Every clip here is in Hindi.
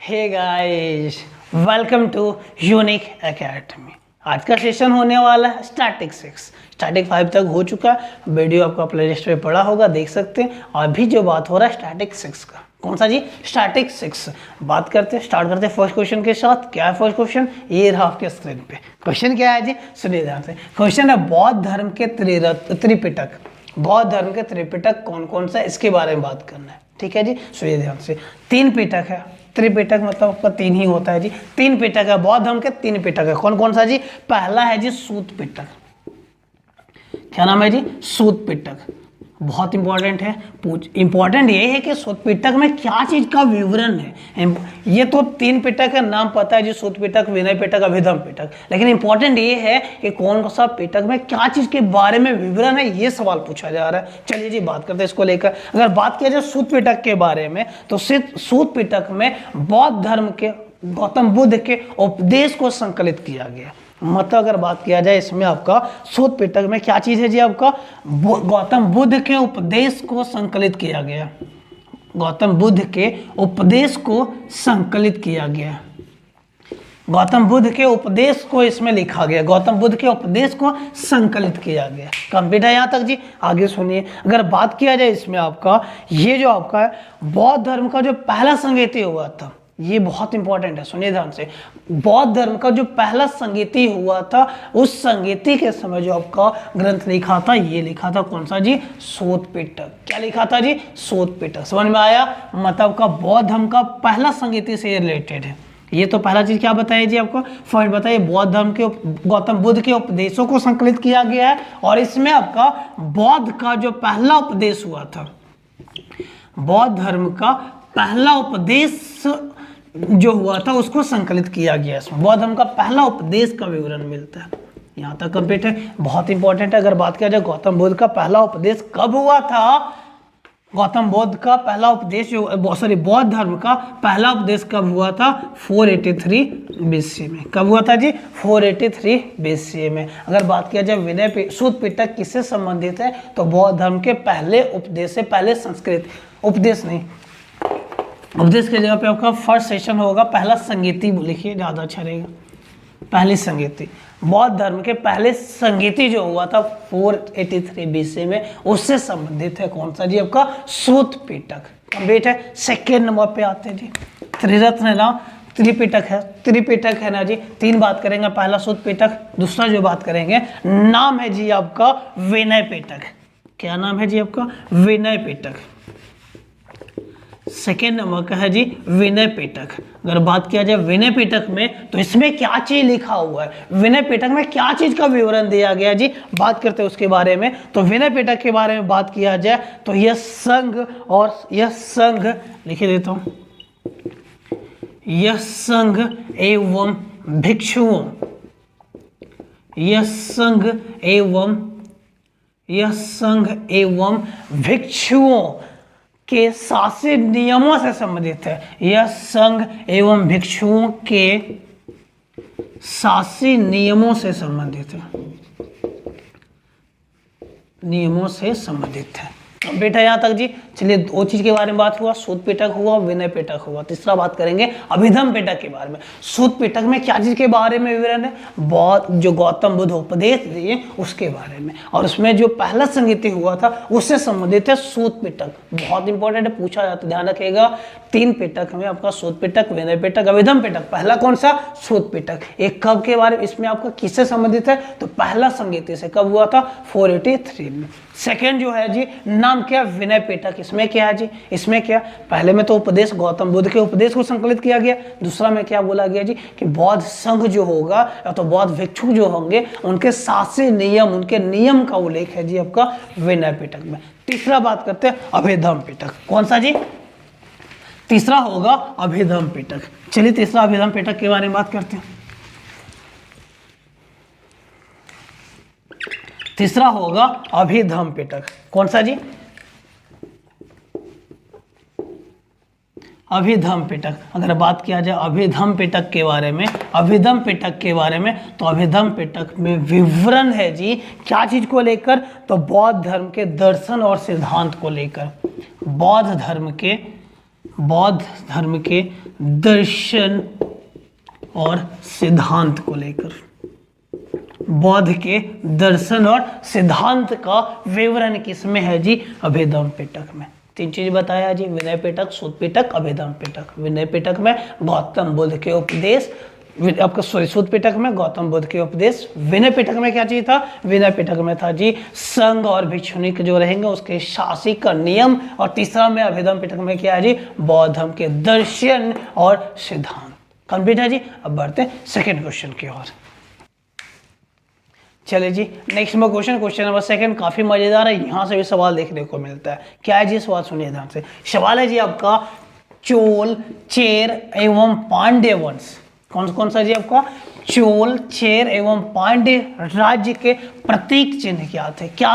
Hey guys, welcome to Unique Academy. आज का सेशन होने वाला है स्टैटिक 6। स्टैटिक 5 तक हो चुका है, वीडियो आपका प्लेलिस्ट में पड़ा होगा, देख सकते हैं। अभी जो बात हो रहा है स्टैटिक 6 का, कौन सा जी? स्टैटिक 6। बात करते हैं, स्टार्ट करते हैं फर्स्ट क्वेश्चन के साथ। क्या है फर्स्ट क्वेश्चन? ये रहा आपके स्क्रीन पे। क्वेश्चन क्या है जी? सुनिए ध्यान से। क्वेश्चन है बौद्ध धर्म के त्रिपिटक। बौद्ध धर्म के त्रिपिटक कौन कौन सा, इसके बारे में बात करना है। ठीक है जी, सुनिए ध्यान से। 3 पिटक है। त्रिपिटक मतलब आपका 3 ही होता है जी। 3 पिटक है, बौद्ध धर्म के 3 पिटक है। कौन कौन सा जी? पहला है जी सूत पिटक। क्या नाम है जी? सूत पिटक। बहुत इंपॉर्टेंट है। इंपॉर्टेंट ये है कि सूत पिटक में क्या चीज का विवरण है। ये तो 3 पिटक का नाम पता है जी, सूत पिटक, विनय पिटक, अभिधम पिटक। लेकिन इंपॉर्टेंट ये है कि कौन सा पिटक में क्या चीज के बारे में विवरण है, ये सवाल पूछा जा रहा है। चलिए जी बात करते हैं इसको लेकर। अगर बात किया जाए सूत पिटक के बारे में, तो सूत पिटक में बौद्ध धर्म के गौतम बुद्ध के उपदेश को संकलित किया गया। मतलब अगर बात किया जाए इसमें आपका सूत पिटक में क्या चीज है जी? आपका गौतम बुद्ध के उपदेश को संकलित किया गया। गौतम बुद्ध के उपदेश को संकलित किया गया। गौतम बुद्ध के उपदेश को इसमें लिखा गया। गौतम बुद्ध के उपदेश को संकलित किया गया। कंप्लीट है यहाँ तक जी? आगे सुनिए। अगर बात किया जाए इसमें आपका, ये जो आपका है बौद्ध धर्म का जो पहला संगीति हुआ था, ये बहुत इंपॉर्टेंट है, सुनिए ध्यान से। बौद्ध धर्म का जो पहला संगीति हुआ था, उस संगीति के समय जो आपका ग्रंथ लिखा था, ये लिखा था कौन सा जी? सूत पिटक। क्या लिखा था जी? सूत पिटक। समझ में आया? मतलब का बौद्ध धर्म का पहला संगीति से रिलेटेड है। ये तो पहला चीज क्या बताइए जी आपको? फर्स्ट बताइए, बौद्ध धर्म के गौतम बुद्ध के उपदेशों को संकलित किया गया है, और इसमें आपका बौद्ध का जो पहला उपदेश हुआ था, बौद्ध धर्म का पहला उपदेश जो हुआ था उसको संकलित किया गया। इसमें बौद्ध धर्म का पहला उपदेश का विवरण मिलता है। यहाँ तक कंप्लीट है। बहुत इंपॉर्टेंट है। अगर बात किया जाए गौतम बुद्ध का पहला उपदेश कब हुआ था, गौतम बुद्ध का पहला उपदेश बौद्ध धर्म का पहला उपदेश कब हुआ था? 483 BC में। कब हुआ था जी? 483 BC में। अगर बात किया जाए विनय सूत पिटक किससे संबंधित है, तो बौद्ध धर्म के पहले उपदेश से, पहले संस्कृत उपदेश नहीं, उपदेश की जगह पे आपका फर्स्ट सेशन होगा, पहला संगीति लिखिए, ज़्यादा अच्छा रहेगा। पहली संगीति, बौद्ध धर्म के पहले संगीति जो हुआ था 483 BC में, उससे संबंधित है कौन सा जी? आपका सूत पिटक। कंप्लीट है। सेकेंड नंबर पे आते हैं जी, त्रिरत्न है ना, त्रिपिटक है। त्रिपिटक है ना जी, 3 बात करेंगे। पहला सूत पिटक, दूसरा जो बात करेंगे नाम है जी आपका विनय पिटक। क्या नाम है जी आपका? विनय पिटक। सेकेंड नंबर का है जी विनय पिटक। अगर बात किया जाए विनय पिटक में, तो इसमें क्या चीज लिखा हुआ है, विनय पिटक में क्या चीज का विवरण दिया गया जी? बात करते हैं उसके बारे में। तो विनय पिटक के बारे में बात किया जाए तो यह संघ, और यह संघ लिखे देता हूं, यह संघ एवं भिक्षुओं, यह संघ एवं भिक्षुओं के शासी नियमों से संबंधित है। यह संघ एवं भिक्षुओं के शासी नियमों से संबंधित है, नियमों से संबंधित है। बेटा यहाँ तक जी। चलिए, 2 चीज के बारे में बात हुआ, सूत पिटक हुआ, विनय पिटक हुआ। तीसरा बात करेंगे अभिधम पिटक के बारे में। सूत पिटक में क्या चीज के बारे में विवरण है? बौद्ध जो गौतम बुद्ध उपदेश दिए उसके बारे में, और उसमें जो पहला संगीति हुआ था उससे संबंधित है सूत पिटक। बहुत इंपॉर्टेंट है, पूछा जाता, ध्यान रखिएगा। 3 पिटक में आपका सूत पिटक, विनय पिटक, अभिधम पिटक। पहला कौन सा? सूत पिटक। एक कब के बारे में, इसमें आपका किससे संबंधित है? तो पहला संगीति से। कब हुआ था? 483 में। सेकेंड जो है जी, नाम क्या? विनय पिटक। इसमें क्या है जी? इसमें क्या, पहले में तो उपदेश, गौतम बुद्ध के उपदेश को संकलित किया गया। दूसरा में क्या बोला गया जी? कि बौद्ध संघ जो होगा, या तो बौद्ध भिक्षु जो होंगे, उनके शासी नियम, उनके नियम का उल्लेख है जी आपका विनय पिटक में। तीसरा बात करते हैं अभिधम पिटक। कौन सा जी? तीसरा होगा अभिधम पिटक। चलिए, तीसरा अभिधम पिटक के बारे में बात करते हैं। तीसरा होगा अभिधम पिटक। कौन सा जी? अभिधम पिटक। अगर बात किया जाए अभिधम पिटक के बारे में, अभिधम पिटक के बारे में, तो अभिधम पिटक में विवरण है जी क्या चीज को लेकर? तो बौद्ध धर्म के दर्शन और सिद्धांत को लेकर। बौद्ध धर्म के बौद्ध धर्म के दर्शन और सिद्धांत को लेकर, बौद्ध के दर्शन और सिद्धांत का विवरण किसमें है जी? अभेदम पिटक में। तीन चीज बताया जी, विनय पिटक, सूत पिटक, अभेदम पिटक। विनय पिटक में गौतम बुद्ध के उपदेश, आपका सूत पिटक में गौतम बुद्ध के उपदेश। विनय पिटक में क्या चीज था? विनय पिटक में था जी संघ और भिक्षुनिक जो रहेंगे उसके शासिक का नियम। और तीसरा में अभेदम पिटक में क्या है जी? बौद्ध धर्म के दर्शन और सिद्धांत। कंप्लीट है जी। अब बढ़ते हैं सेकेंड क्वेश्चन की ओर। चलिए जी, नेक्स्ट में क्वेश्चन नंबर सेकंड काफी मजेदार है, यहाँ से भी सवाल देखने को मिलता है। क्या है जी सवाल? सुनिए ध्यान से। सवाल है जी आपका, चोल, चेर एवं पांड्य वंश, कौन सा जी आपका? चोल, चेर एवं पांड्य राज्य के प्रतीक चिन्ह क्या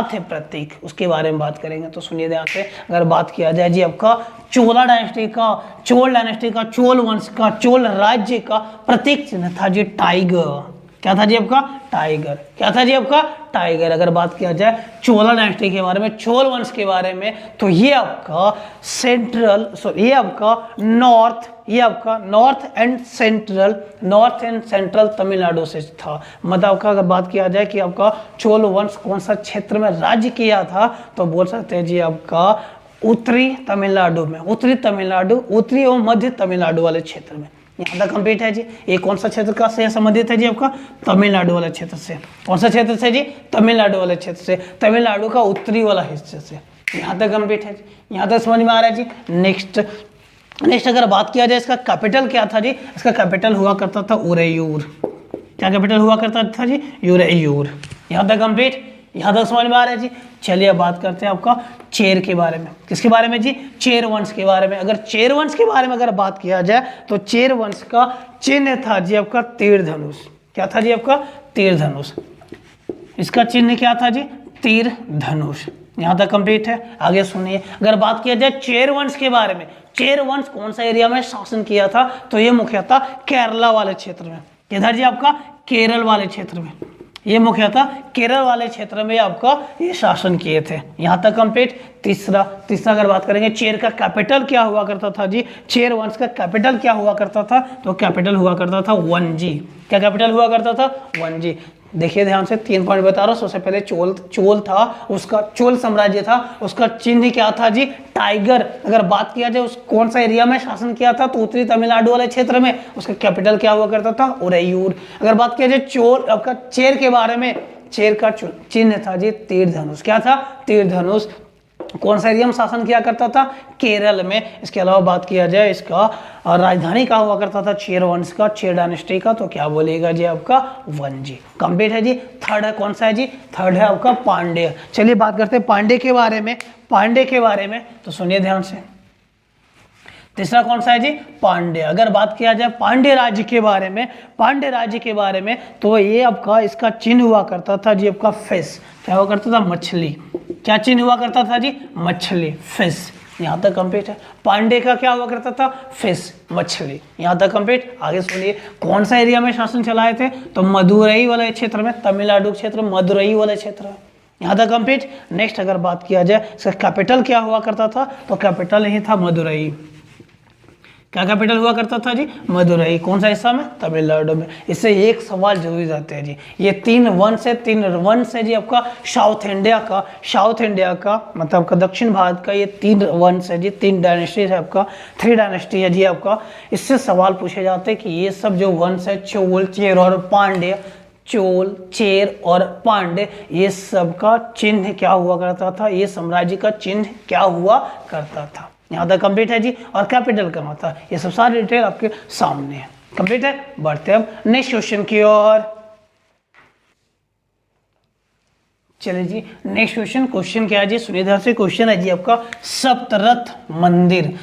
थे प्रतीक, उसके बारे में बात करेंगे। तो सुनिए ध्यान से। अगर बात किया जाए जी आपका चोला डायनेस्टी का, चोल डायनेस्टी का, चोल वंश का, चोल राज्य का प्रतीक चिन्ह था जी टाइगर। क्या था जी आपका? टाइगर। क्या था जी आपका? टाइगर। अगर बात किया जाए चोला डायनेस्टी के बारे में, चोल वंश के बारे में, तो ये आपका नॉर्थ एंड सेंट्रल तमिलनाडु से था। मतलब आपका अगर बात किया जाए कि आपका चोल वंश कौन सा क्षेत्र में राज्य किया था, तो बोल सकते हैं जी आपका उत्तरी तमिलनाडु में, उत्तरी एवं मध्य तमिलनाडु वाले क्षेत्र में। यहाँ तक कंप्लीट है जी। ये कौन सा क्षेत्र का से संबंधित है जी आपका? तमिलनाडु वाले क्षेत्र से। कौन सा क्षेत्र से जी? तमिलनाडु वाले क्षेत्र से, तमिलनाडु का उत्तरी वाला हिस्से से। यहाँ तक कंप्लीट है जी। यहाँ तक समझ में आ रहा है जी। नेक्स्ट अगर बात किया जाए इसका कैपिटल क्या था जी? इसका कैपिटल हुआ करता था उरेयूर। क्या कैपिटल हुआ करता था जी? उरेयूर। यहाँ तक कंप्लीट, यहाँ तक समझ में आ रहा है जी। चलिए अब बात करते हैं आपका चेर के बारे में। किसके बारे में जी? चेर वंश के बारे में। अगर चेर वंश के बारे में अगर बात किया जाए तो चेर वंश का चिन्ह था जी आपका तीर धनुष। क्या था जी आपका? तीर धनुष। इसका चिन्ह क्या था जी? तीर धनुष। यहाँ तक कंप्लीट है। आगे सुनिए, अगर बात किया जाए चेर वंश के बारे में, चेर वंश कौन सा एरिया में शासन किया था? तो ये मुख्यतः केरला वाले क्षेत्र में। किधर जी आपका? केरल वाले क्षेत्र में। ये मुख्यतः केरल वाले क्षेत्र में आपका ये शासन किए थे। यहाँ तक कंप्लीट। तीसरा अगर बात करेंगे चेर का कैपिटल क्या हुआ करता था जी? चेर वंश का कैपिटल क्या हुआ करता था? तो कैपिटल हुआ करता था वंजी। क्या कैपिटल हुआ करता था? वंजी। देखिए ध्यान से, 3 पॉइंट बता रहा हूँ। सबसे पहले चोल था, उसका चोल साम्राज्य था, उसका चिन्ह क्या था जी? टाइगर। अगर बात किया जाए उस कौन सा एरिया में शासन किया था? तो उत्तरी तमिलनाडु वाले क्षेत्र में। उसका कैपिटल क्या हुआ करता था? उरेयूर। अगर बात किया जाए चोल आपका चेर के बारे में, चेर का चिन्ह था जी तीर धनुष। क्या था? तीर धनुष। कौन सा एरिया में शासन किया करता था? केरल में। इसके अलावा बात किया जाए इसका राजधानी का हुआ करता था चेर वंश का, चेर डायनेस्टी का, तो क्या बोलेगा जी आपका? वंजी। कंप्लीट है जी। थर्ड है कौन सा है जी? थर्ड है आपका पांड्य। चलिए बात करते हैं पांड्य के बारे में। तो सुनिए ध्यान से। तीसरा कौन सा है जी? पांड्य। अगर बात किया जाए पांड्य राज्य के बारे में, तो ये आपका इसका चिन्ह हुआ करता था जी आपका फिश। क्या हुआ करता था? मछली। क्या चिन्ह हुआ करता था जी? मछली, फिश। यहाँ तक कंप्लीट है। पांड्य का क्या हुआ करता था? फिश, मछली। यहाँ तक कंप्लीट। आगे सुनिए, कौन सा एरिया में शासन चलाए थे? तो मदुरई वाले क्षेत्र में, तमिलनाडु क्षेत्र, मदुरई वाले क्षेत्र में। यहाँ तक कंप्लीट। नेक्स्ट अगर बात किया जाए इसका कैपिटल क्या हुआ करता था? तो कैपिटल ही था मदुरई। क्या कैपिटल हुआ करता था जी? मदुरई। कौन सा हिस्सा में? तमिलनाडु में। इससे एक सवाल जरूर जाते हैं जी। ये 3 वंश है जी आपका साउथ इंडिया का मतलब आपका दक्षिण भारत का। ये 3 वंश है जी, 3 डायनेस्टी है आपका, 3 डायनेस्टी है जी आपका। इससे सवाल पूछे जाते हैं कि ये सब जो वंश है चोल, चेर और पांड्य, चोल, चेर और पांड्य, ये सब का चिन्ह क्या हुआ करता था? ये साम्राज्य का चिन्ह क्या हुआ करता था? यहाँ तक कंप्लीट है जी। और कैपिटल का मतलब, ये सब सारी डिटेल आपके सामने है। कंप्लीट है। बढ़ते हैं अब नेक्स्ट क्वेश्चन की ओर। चलिए जी, नेक्स्ट क्वेश्चन क्या है जी? सुनिए ध्यान से। क्वेश्चन है जी आपका, सप्तरथ मंदिर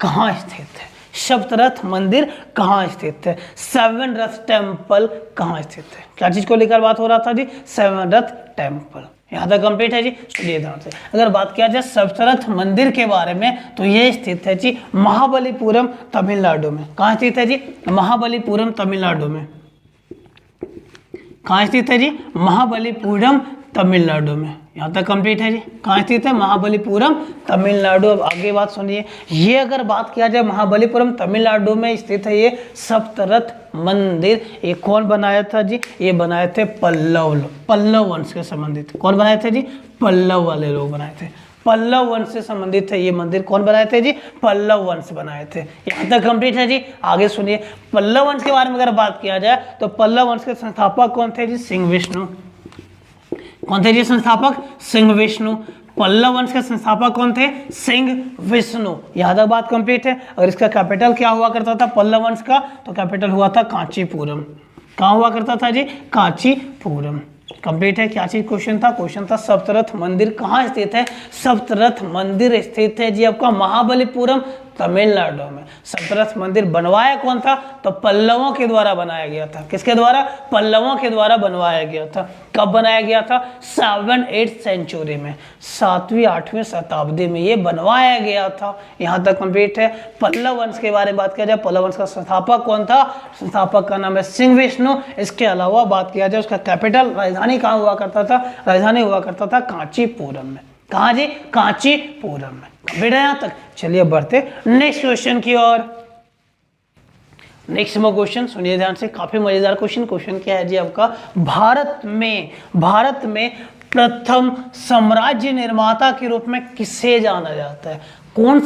कहाँ स्थित है? सप्तरथ मंदिर कहाँ स्थित है? 7 रथ टेम्पल कहाँ स्थित है? क्या चीज को लेकर बात हो रहा था जी? 7 रथ टेम्पल। यहाँ तक कंप्लीट है जी। सुनिए ध्यान से। अगर बात किया जाए सप्तरथ मंदिर के बारे में, तो ये स्थित है जी महाबलीपुरम, तमिलनाडु में। कहाँ स्थित है जी? महाबलीपुरम, तमिलनाडु में। कहाँ स्थित है जी? महाबलीपुरम, तमिलनाडु में। यहाँ तक कंप्लीट है जी। कहाँ स्थित है? महाबलीपुरम तमिलनाडु। अब आगे बात सुनिए, ये अगर बात किया जाए महाबलीपुरम तमिलनाडु में स्थित है ये सप्तरथ मंदिर। ये कौन बनाया था जी? ये बनाए थे पल्लव वंश के संबंधित। कौन बनाए थे जी? पल्लव वाले लोग बनाए थे। पल्लव वंश से संबंधित है ये मंदिर। कौन बनाए थे जी? पल्लव वंश बनाए थे। यहाँ तक कंप्लीट है जी। आगे सुनिए, पल्लव वंश के बारे में अगर बात किया जाए तो पल्लव वंश के संस्थापक कौन थे जी? सिंह विष्णु। कौन थे जी संस्थापक? सिंह विष्णु। पल्लव वंश के संस्थापक कौन थे? सिंह विष्णु। यहाँ तक बात कंप्लीट है। और इसका कैपिटल क्या हुआ करता था पल्लव वंश का? तो कैपिटल हुआ था कांचीपुरम। कहाँ हुआ करता था जी? कांचीपुरम। कंप्लीट है। क्या चीज क्वेश्चन था? क्वेश्चन था सप्तरथ मंदिर कहाँ स्थित है? सप्तरथ मंदिर स्थित है जी आपका महाबलीपुरम तमिलनाडु में। सप्तरथ मंदिर बनवाया कौन था? तो पल्लवों के द्वारा बनाया गया था। किसके द्वारा? पल्लवों के द्वारा बनवाया गया था। कब बनाया गया था? 7th-8th सेंचुरी में, 7वीं-8वीं शताब्दी में ये बनवाया गया था। यहाँ तक कंप्लीट है। पल्लव वंश के बारे में बात किया जाए, पल्लव वंश का संस्थापक कौन था? संस्थापक का नाम है सिंह विष्णु। इसके अलावा बात किया जाए उसका कैपिटल, राजधानी कहाँ हुआ करता था? राजधानी हुआ करता था कांचीपुरम में। कहाँ जी? कांचीपुरम में। कंप्लीट है यहाँ तक। चलिए बढ़ते नेक्स्ट क्वेश्चन की ओर। नेक्स्ट क्वेश्चन सुनिए ध्यान से, काफी मजेदार क्वेश्चन। क्वेश्चन क्या है जी आपका? भारत में प्रथम साम्राज्य निर्माता के रूप में किसे जाना जाता है? कौन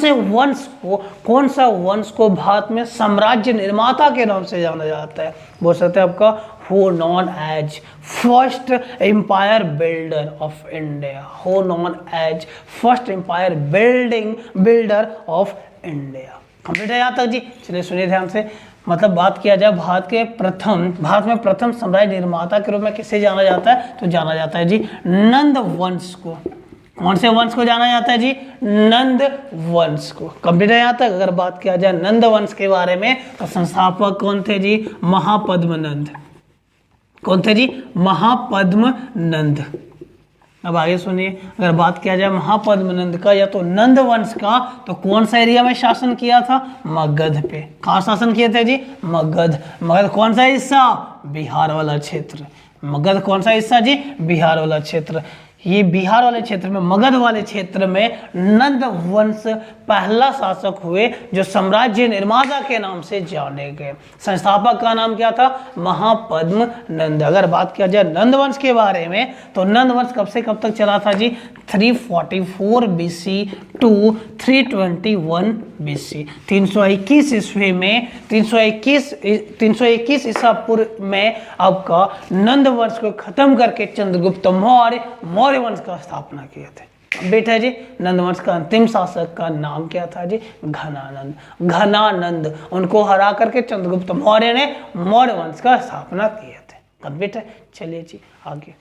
सा वंश को भारत में साम्राज्य निर्माता के नाम से जाना जाता है? बोल सकते हैं आपका who known as first empire builder of India, who known as first empire builder of India। Complete है यहाँ तक जी। चलिए सुनिए ध्यान से, मतलब बात किया जाए भारत में प्रथम साम्राज्य निर्माता के रूप में किसे जाना जाता है? तो जाना जाता है जी नंद वंश को। कौन से वंश को जाना जाता है जी? नंद वंश को। कंप्लीट है यहाँ तक। अगर बात किया जाए नंद वंश के बारे में तो संस्थापक कौन थे जी? महापद्मनंद। कौन थे जी? महापद्मनंद। अब आगे सुनिए, अगर बात किया जाए महापद्मनंद का या तो नंद वंश का, तो कौन सा एरिया में शासन किया था? मगध पे। कहाँ शासन किए थे जी? मगध। मगध कौन सा हिस्सा? बिहार वाला क्षेत्र। मगध कौन सा हिस्सा जी? बिहार वाला क्षेत्र। ये बिहार वाले क्षेत्र में, मगध वाले क्षेत्र में नंद वंश पहला शासक हुए जो साम्राज्य निर्माता के नाम से जाने गए। संस्थापक का नाम क्या था? महापद्मनंद। अगर बात किया जाए नंद वंश के बारे में तो नंद वंश कब से कब तक चला था जी? 344 BC टू 321 BC। 321 ईस्वी में 321 ईसा पूर्व में आपका नंद वंश को खत्म करके चंद्रगुप्त मौर्य वंश का स्थापना किए थे। बेटा जी, नंद वंश का अंतिम शासक का नाम क्या था जी? घनानंद। उनको हरा करके चंद्रगुप्त मौर्य ने मौर्य वंश का स्थापना किए थे। कंप्लीट है। चलिए जी आगे।